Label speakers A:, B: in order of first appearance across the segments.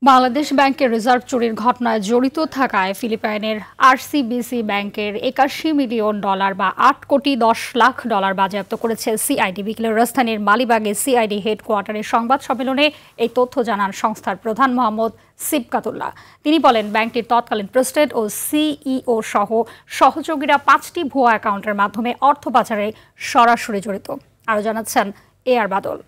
A: বাংলাদেশ ব্যাংকের রিজার্ভ চুরির ঘটনায় জড়িত থাকায় ফিলিপাইনের আরসিবিসি ব্যাংকের $৮১ মিলিয়ন বা $৮,১০,০০,০০০ বাজেয়াপ্ত করেছে সিআইডি। বিকেলে রাজধানীর মালিবাগে সিআইডি হেডকোয়ার্টারের সংবাদ সম্মেলনে এই তথ্য জানান সংস্থার প্রধান মোহাম্মদ সিবকাতুল্লাহ। তিনি বলেন, ব্যাংকটির তৎকালীন প্রেসিডেন্ট ও সিইও সহ সহযোগীরা ৫টি ভুয়া অ্যাকাউন্টের মাধ্যমে অর্থ পাচারে সরাসরি জড়িত। আরও জানাচ্ছেন এআর বাদল।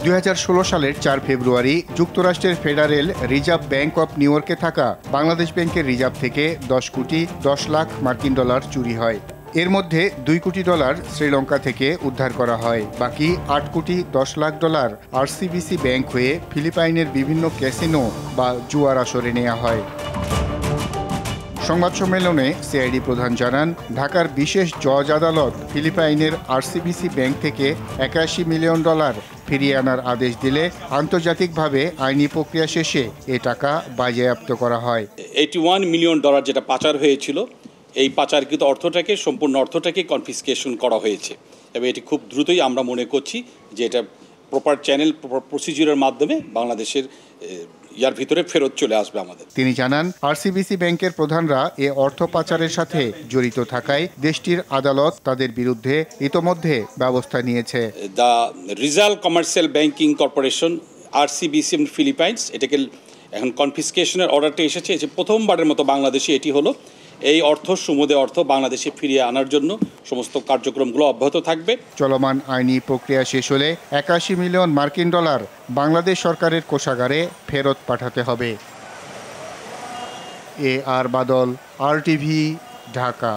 B: ২০১৬ সালের ৪ ফেব্রুয়ারি যুক্তরাষ্ট্রের federal reserve bank of new ইয়র্কে থাকা বাংলাদেশ ব্যাংকের রিজার্ভ থেকে $10,১০,০০,০০০ চুরি হয়। এর মধ্যে $2,০০,০০,০০০ শ্রীলঙ্কা থেকে উদ্ধার করা হয়। বাকি $8,১০,০০,০০০ আরসিবিসি ব্যাংক হয়ে ফিলিপাইনের বিভিন্ন ক্যাসিনো বা জুয়ার আসরে নেওয়া হয়। সংবাদ সম্মেলনে সিআইডি প্রধান জানান, ঢাকার বিশেষ জজ আদালত ফিলিপাইনের আরসিবিসি ব্যাংক থেকে $৮১ মিলিয়ন ফিরিয়ে আনার আদেশ দিলে আন্তর্জাতিকভাবে আইনি প্রক্রিয়া শেষে এ টাকা বাজেয়াপ্ত করা হয়।
C: $81 মিলিয়ন যেটা পাচার হয়েছিল, এই পাচারকৃত অর্থটাকে সম্পূর্ণ অর্থটাকে কনফিসকেশন করা হয়েছে এবং এটি খুব দ্রুতই আমরা মনে করছি যে এটা প্রপার চ্যানেল প্রসিডিউরের মাধ্যমে বাংলাদেশের ইয়ার ভিতরে ফেরত চলে আসবে আমাদের।
B: তিনি জানান, আরসিবিসি ব্যাংকের প্রধানরা এ অর্থ পাচারের সাথে জড়িত থাকায় দেশটির আদালত তাদের বিরুদ্ধে ইতোমধ্যে ব্যবস্থা নিয়েছে।
C: The Rizal Commercial Banking Corporation RCBC Philippines এটাকে এখন কনফিসকেশনের অর্ডারটা এসেছে। প্রথমবারের মতো বাংলাদেশে এটি হলো। এই অর্থ সমুদয় অর্থ বাংলাদেশে ফিরিয়ে আনার জন্য সমস্ত কার্যক্রমগুলো অব্যাহত থাকবে।
B: চলমান আইনি প্রক্রিয়া শেষ হলে $৮১ মিলিয়ন বাংলাদেশ সরকারের কোষাগারে ফেরত পাঠাতে হবে। এআর বাদল, RTV, ঢাকা।